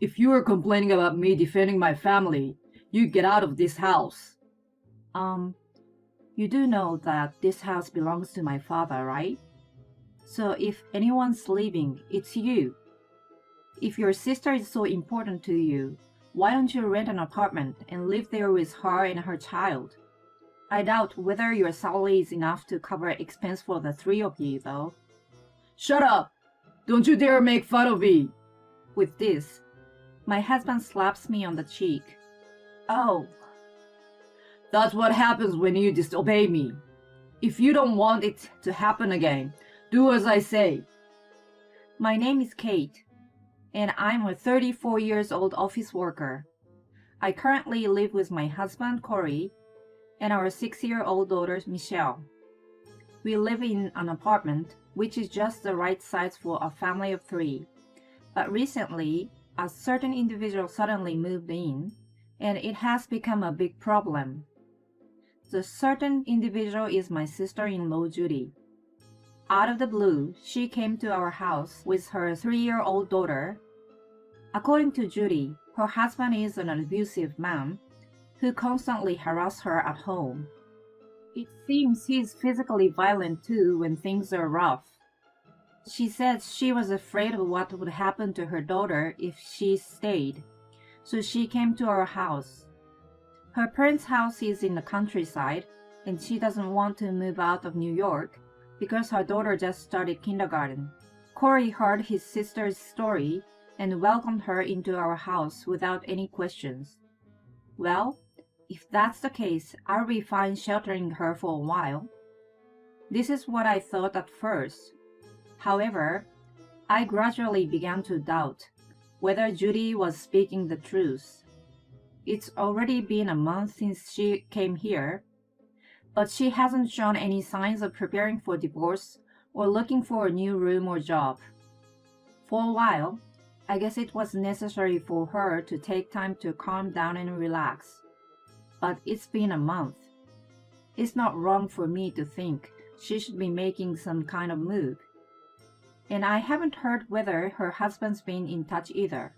If you are complaining about me defending my family, you get out of this house. Um, you do know that this house belongs to my father, right? So if anyone's leaving, it's you. If your sister is so important to you, why don't you rent an apartment and live there with her and her child? I doubt whether your salary is enough to cover expense for the three of you, though. Shut up! Don't you dare make fun of me! With this, my husband slaps me on the cheek. Oh, That's what happens when you disobey me. If you don't want it to happen again, do as I say. my name is Kate, and I'm a 34 years old office worker. I currently live with my husband, Corey, and our 6-year-old daughter, Michelle. We live in an apartment, which is just the right size for a family of 3. But recently, a certain individual suddenly moved in, and it has become a big problem. The certain individual is my sister-in-law, Judy. Out of the blue, she came to our house with her 3-year-old daughter. According to Judy, her husband is an abusive man who constantly harasses her at home. It seems he's physically violent too when things are rough. She said she was afraid of what would happen to her daughter if she stayed, so she came to our house. Her parents' house is in the countryside, and she doesn't want to move out of New York because her daughter just started kindergarten. Corey heard his sister's story and welcomed her into our house without any questions. Well, if that's the case, I'll be fine sheltering her for a while. This is what I thought at first. However, I gradually began to doubt whether Judy was speaking the truth. It's already been a month since she came here, but she hasn't shown any signs of preparing for divorce or looking for a new room or job. For a while, I guess it was necessary for her to take time to calm down and relax. But it's been a month. It's not wrong for me to think she should be making some kind of move. And I haven't heard whether her husband's been in touch either.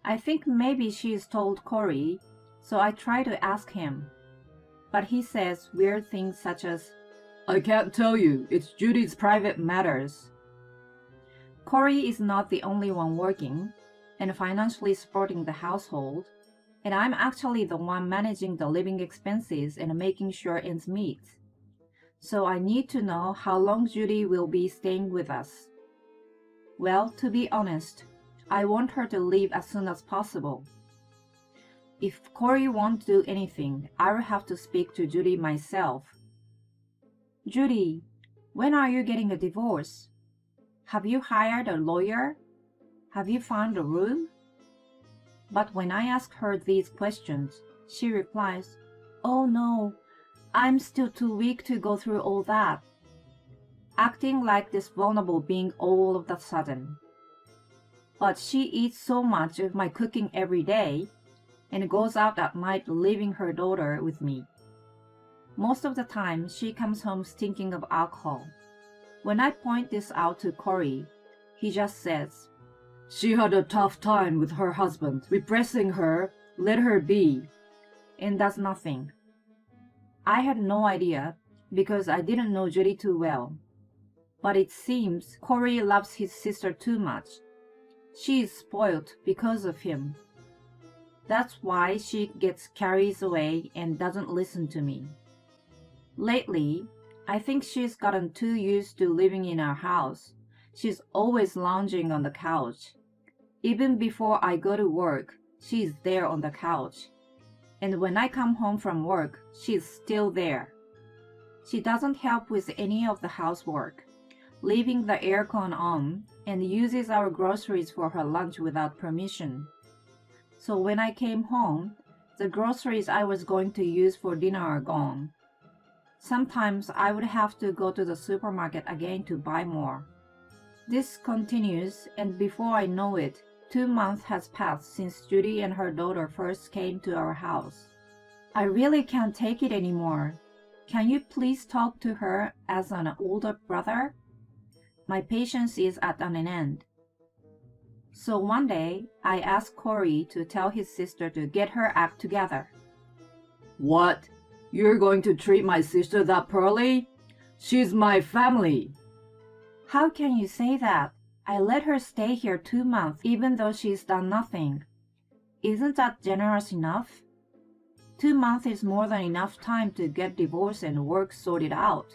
I think maybe she's told Corey, so I try to ask him. But he says weird things such as, I can't tell you, it's Judy's private matters. Corey is not the only one working and financially supporting the household, and I'm actually the one managing the living expenses and making sure ends meet. So I need to know how long Judy will be staying with us. Well, to be honest, I want her to leave as soon as possible. If Corey won't do anything, I will have to speak to Judy myself. Judy, when are you getting a divorce? Have you hired a lawyer? Have you found a room? But when I ask her these questions, she replies, Oh no, I'm still too weak to go through all that. Acting like this vulnerable being all of a sudden. But she eats so much of my cooking every day and goes out at night leaving her daughter with me. Most of the time, she comes home stinking of alcohol. When I point this out to Corey, he just says, She had a tough time with her husband, repressing her, let her be. and does nothing. I had no idea because I didn't know Judy too well. But it seems Corey loves his sister too much. She is spoiled because of him. That's why she gets carried away and doesn't listen to me. Lately, I think she's gotten too used to living in our house. She's always lounging on the couch. Even before I go to work, she's there on the couch. And when I come home from work, she's still there. She doesn't help with any of the housework, leaving the aircon on, and uses our groceries for her lunch without permission. So when I came home, the groceries I was going to use for dinner are gone. Sometimes I would have to go to the supermarket again to buy more. This continues, and before I know it, 2 months has passed since Judy and her daughter first came to our house. I really can't take it anymore. Can you please talk to her as an older brother? My patience is at an end. So one day, I asked Corey to tell his sister to get her act together. What? You're going to treat my sister that poorly? She's my family. How can you say that? I let her stay here 2 months even though she's done nothing. Isn't that generous enough? 2 months is more than enough time to get divorced and work sorted out.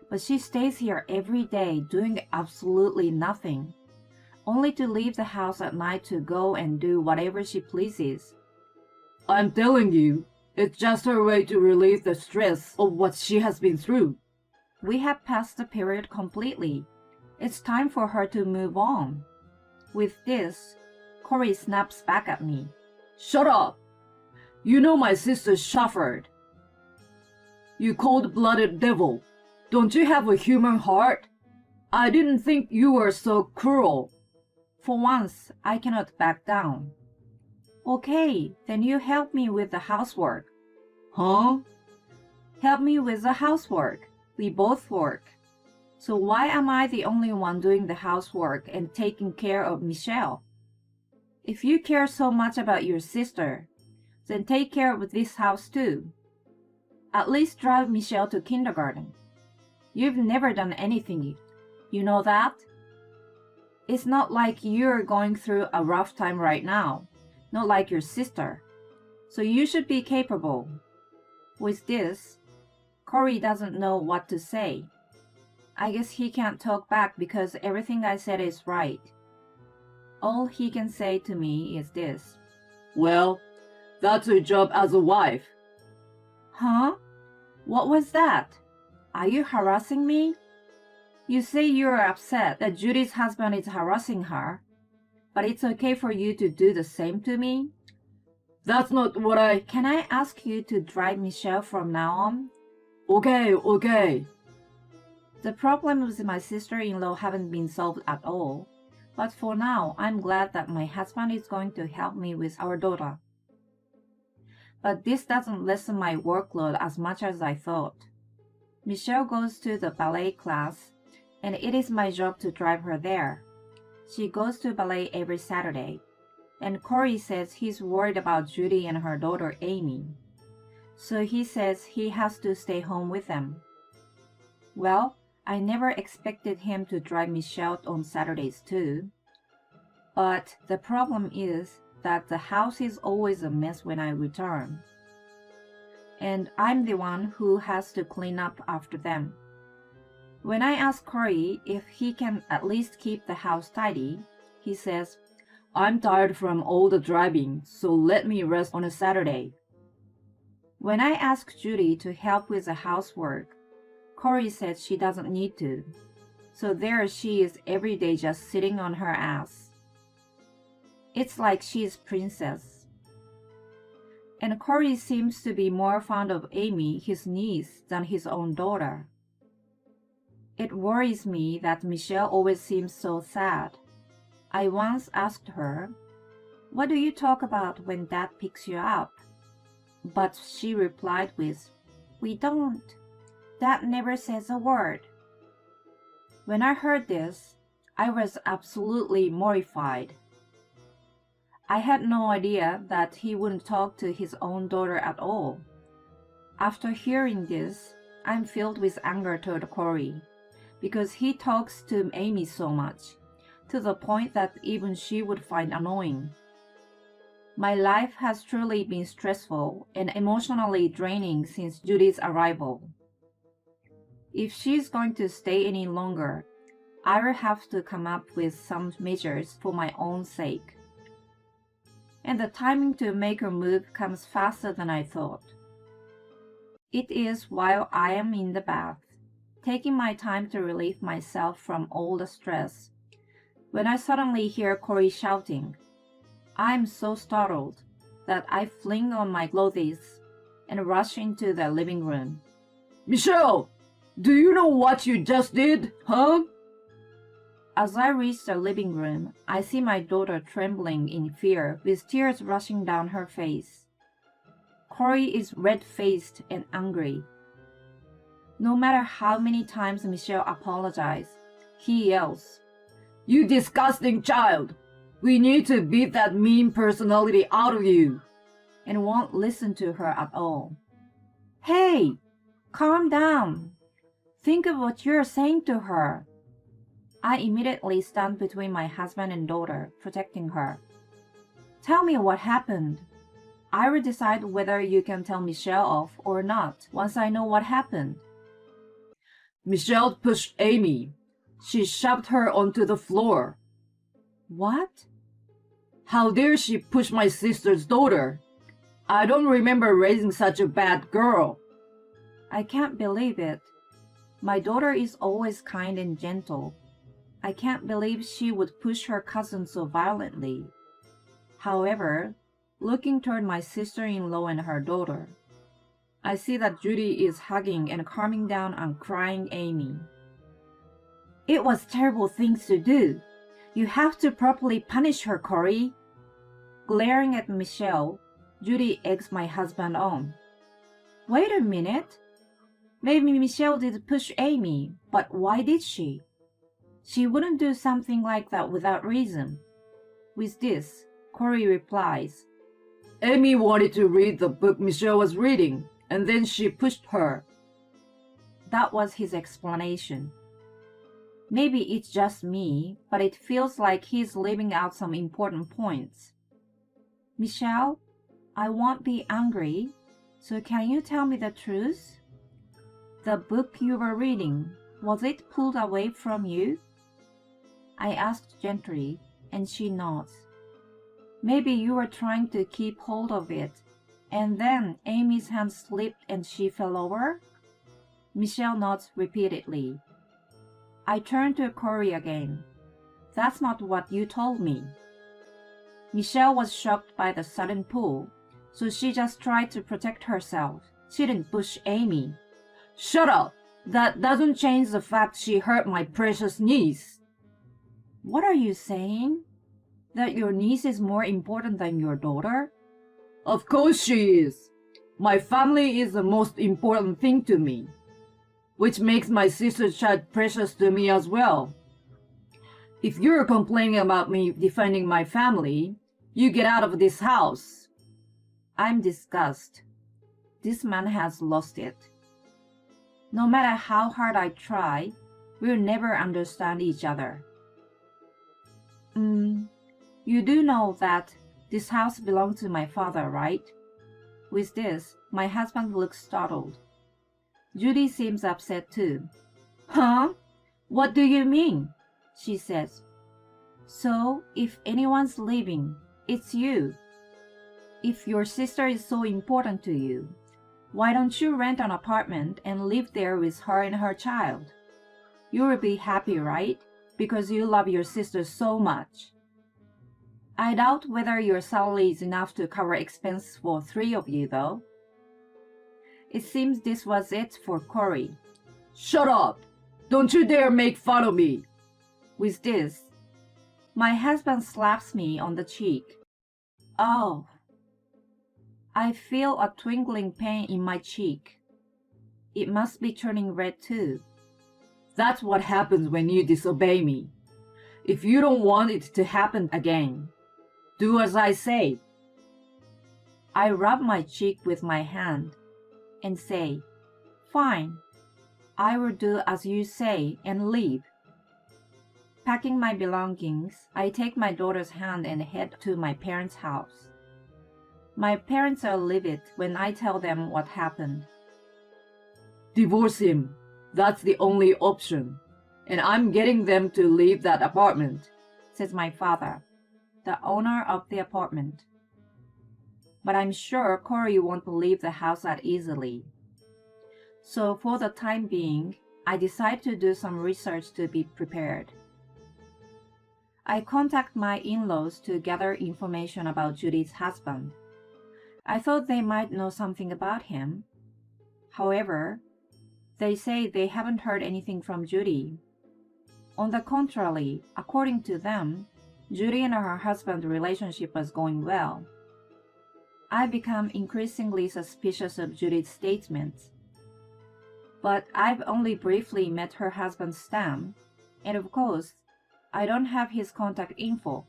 But she stays here every day doing absolutely nothing, only to leave the house at night to go and do whatever she pleases. I'm telling you, it's just her way to relieve the stress of what she has been through. We have passed the period completely. It's time for her to move on. With this, Corey snaps back at me. Shut up! You know my sister suffered. You cold-blooded devil. Don't you have a human heart? I didn't think you were so cruel. For once, I cannot back down. Okay, then you help me with the housework. Huh? Help me with the housework. We both work. So why am I the only one doing the housework and taking care of Michelle? If you care so much about your sister, then take care of this house too. At least drive Michelle to kindergarten. You've never done anything. You know that? It's not like you're going through a rough time right now, not like your sister. So you should be capable. With this, Corey doesn't know what to say. I guess he can't talk back because everything I said is right. All he can say to me is this. Well, that's her job as a wife. Huh? What was that? Are you harassing me? You say you're upset that Judy's husband is harassing her, but it's okay for you to do the same to me? That's not what I... Can I ask you to drive Michelle from now on? Okay. The problems with my sister-in-law haven't been solved at all, but for now, I'm glad that my husband is going to help me with our daughter. But this doesn't lessen my workload as much as I thought. Michelle goes to the ballet class, and it is my job to drive her there. She goes to ballet every Saturday, and Corey says he's worried about Judy and her daughter Amy. So he says he has to stay home with them. Well, I never expected him to drive Michelle on Saturdays too. But the problem is that the house is always a mess when I return. And I'm the one who has to clean up after them. When I ask Corey if he can at least keep the house tidy, he says, I'm tired from all the driving, so let me rest on a Saturday. When I ask Judy to help with the housework, Corey says she doesn't need to. So there she is every day just sitting on her ass. It's like she's princess. And Corey seems to be more fond of Amy, his niece, than his own daughter. It worries me that Michelle always seems so sad. I once asked her, "What do you talk about when Dad picks you up?" But she replied with, "We don't. Dad never says a word." When I heard this, I was absolutely mortified. I had no idea that he wouldn't talk to his own daughter at all. After hearing this, I'm filled with anger toward Corey, because he talks to Amy so much, to the point that even she would find annoying. My life has truly been stressful and emotionally draining since Judy's arrival. If she's going to stay any longer, I will have to come up with some measures for my own sake. And the timing to make her move comes faster than I thought. It is while I am in the bath, taking my time to relieve myself from all the stress, when I suddenly hear Corey shouting. I am so startled that I fling on my clothes and rush into the living room. Michelle, do you know what you just did, huh? As I reach the living room, I see my daughter trembling in fear with tears rushing down her face. Corey is red-faced and angry. No matter how many times Michelle apologizes, he yells, You disgusting child! We need to beat that mean personality out of you. And won't listen to her at all. Hey, calm down. Think of what you're saying to her. I immediately stand between my husband and daughter, protecting her. Tell me what happened. I will decide whether you can tell Michelle off or not once I know what happened. Michelle pushed Amy. She shoved her onto the floor. What? How dare she push my sister's daughter? I don't remember raising such a bad girl. I can't believe it. My daughter is always kind and gentle. I can't believe she would push her cousin so violently. However, looking toward my sister-in-law and her daughter, I see that Judy is hugging and calming down on crying Amy. It was terrible things to do. You have to properly punish her, Corey. Glaring at Michelle, Judy eggs my husband on. Wait a minute. Maybe Michelle did push Amy, but why did she? She wouldn't do something like that without reason. With this, Corey replies, Amy wanted to read the book Michelle was reading, and then she pushed her. That was his explanation. Maybe it's just me, but it feels like he's leaving out some important points. Michelle, I won't be angry, so can you tell me the truth? The book you were reading, was it pulled away from you? I asked gently, and she nods. Maybe you were trying to keep hold of it, and then Amy's hand slipped and she fell over? Michelle nods repeatedly. I turned to Corey again. That's not what you told me. Michelle was shocked by the sudden pull, so she just tried to protect herself. She didn't push Amy. Shut up! That doesn't change the fact she hurt my precious niece. What are you saying? That your niece is more important than your daughter? Of course she is. My family is the most important thing to me, which makes my sister's child precious to me as well. If you're complaining about me defending my family, you get out of this house. I'm disgusted. This man has lost it. No matter how hard I try, we'll never understand each other. You do know that this house belonged to my father, right? With this, my husband looks startled. Judy seems upset too. Huh? What do you mean? She says. So, if anyone's leaving, it's you. If your sister is so important to you, why don't you rent an apartment and live there with her and her child? You will be happy, right? Because you love your sister so much. I doubt whether your salary is enough to cover expenses for 3 of you, though. It seems this was it for Corey. Shut up! Don't you dare make fun of me! With this, my husband slaps me on the cheek. Oh! I feel a twinkling pain in my cheek. It must be turning red too. That's what happens when you disobey me. If you don't want it to happen again, do as I say. I rub my cheek with my hand and say, Fine, I will do as you say and leave. Packing my belongings, I take my daughter's hand and head to my parents' house. My parents are livid when I tell them what happened. Divorce him. That's the only option. And I'm getting them to leave that apartment, says my father, the owner of the apartment. But I'm sure Corey won't leave the house that easily. So for the time being, I decide to do some research to be prepared. I contact my in-laws to gather information about Judy's husband. I thought they might know something about him. However, they say they haven't heard anything from Judy. On the contrary, according to them, Judy and her husband's relationship was going well. I become increasingly suspicious of Judy's statements. But I've only briefly met her husband Stan, and of course, I don't have his contact info.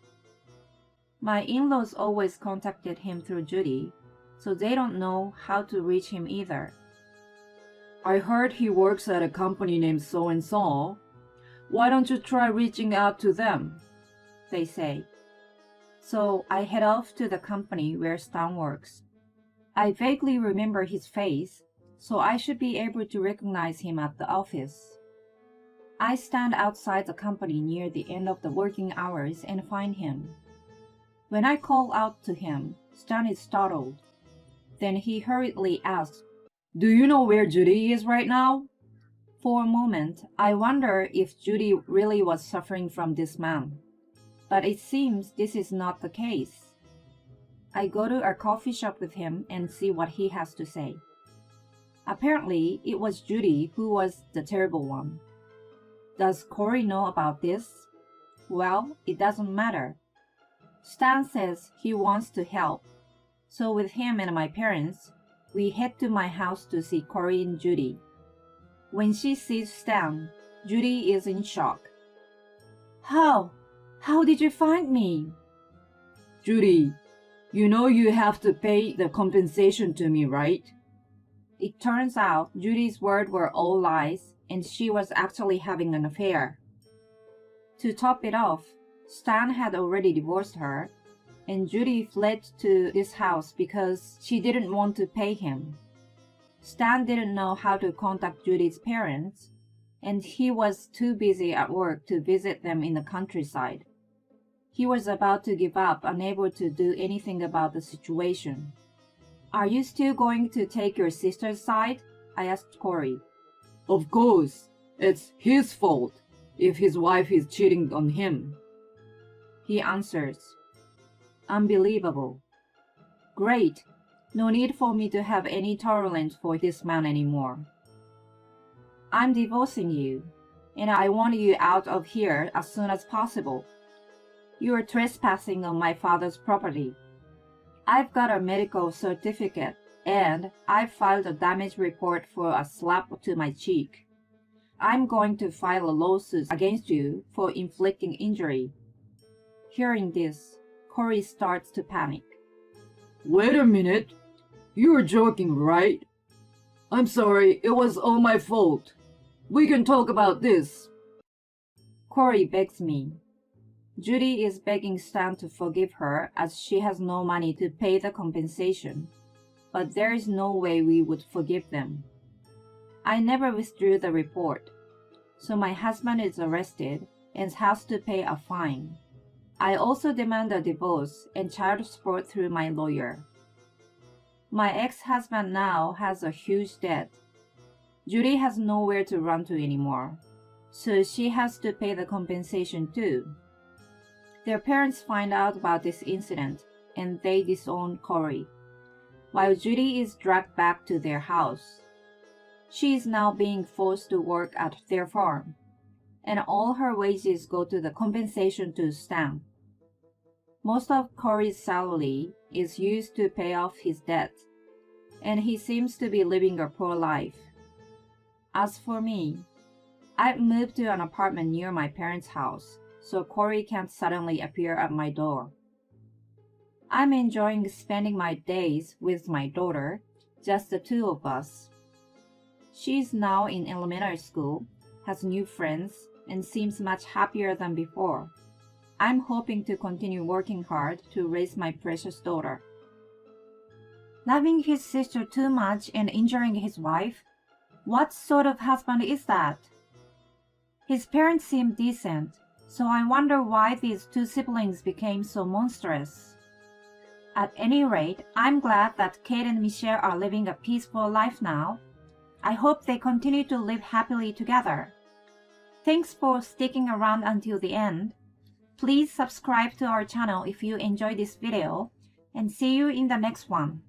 My in-laws always contacted him through Judy, so they don't know how to reach him either. I heard he works at a company named so-and-so. Why don't you try reaching out to them? They say. So I head off to the company where Stan works. I vaguely remember his face, so I should be able to recognize him at the office. I stand outside the company near the end of the working hours and find him. When I call out to him, Stan is startled. Then he hurriedly asks, Do you know where Judy is right now? For a moment, I wonder if Judy really was suffering from this man. But it seems this is not the case. I go to a coffee shop with him and see what he has to say. Apparently, it was Judy who was the terrible one. Does Corey know about this? Well, it doesn't matter. Stan says he wants to help. So with him and my parents, we head to my house to see Corey and Judy. When she sees Stan, Judy is in shock. How? How did you find me? Judy, you know you have to pay the compensation to me, right? It turns out Judy's words were all lies, and she was actually having an affair. To top it off, Stan had already divorced her, and Judy fled to this house because she didn't want to pay him. Stan didn't know how to contact Judy's parents, and he was too busy at work to visit them in the countryside. He was about to give up, unable to do anything about the situation. Are you still going to take your sister's side? I asked Corey. Of course, it's his fault if his wife is cheating on him. He answers. Unbelievable. Great. No need for me to have any tolerance for this man anymore. I'm divorcing you, and I want you out of here as soon as possible. You are trespassing on my father's property. I've got a medical certificate, and I've filed a damage report for a slap to my cheek. I'm going to file a lawsuit against you for inflicting injury. Hearing this, Corey starts to panic. Wait a minute. You're joking, right? I'm sorry, it was all my fault. We can talk about this. Corey begs me. Judy is begging Stan to forgive her as she has no money to pay the compensation, but there is no way we would forgive them. I never withdrew the report, so my husband is arrested and has to pay a fine. I also demand a divorce and child support through my lawyer. My ex-husband now has a huge debt. Judy has nowhere to run to anymore, so she has to pay the compensation too. Their parents find out about this incident and they disown Corey, while Judy is dragged back to their house. She is now being forced to work at their farm, and all her wages go to the compensation to Stan. Most of Corey's salary is used to pay off his debt, and he seems to be living a poor life. As for me, I've moved to an apartment near my parents' house, so Corey can't suddenly appear at my door. I'm enjoying spending my days with my daughter, just the two of us. She's now in elementary school, has new friends, and seems much happier than before. I'm hoping to continue working hard to raise my precious daughter. Loving his sister too much and injuring his wife? What sort of husband is that? His parents seem decent, so I wonder why these two siblings became so monstrous. At any rate, I'm glad that Kate and Michelle are living a peaceful life now. I hope they continue to live happily together. Thanks for sticking around until the end. Please subscribe to our channel if you enjoyed this video, and see you in the next one.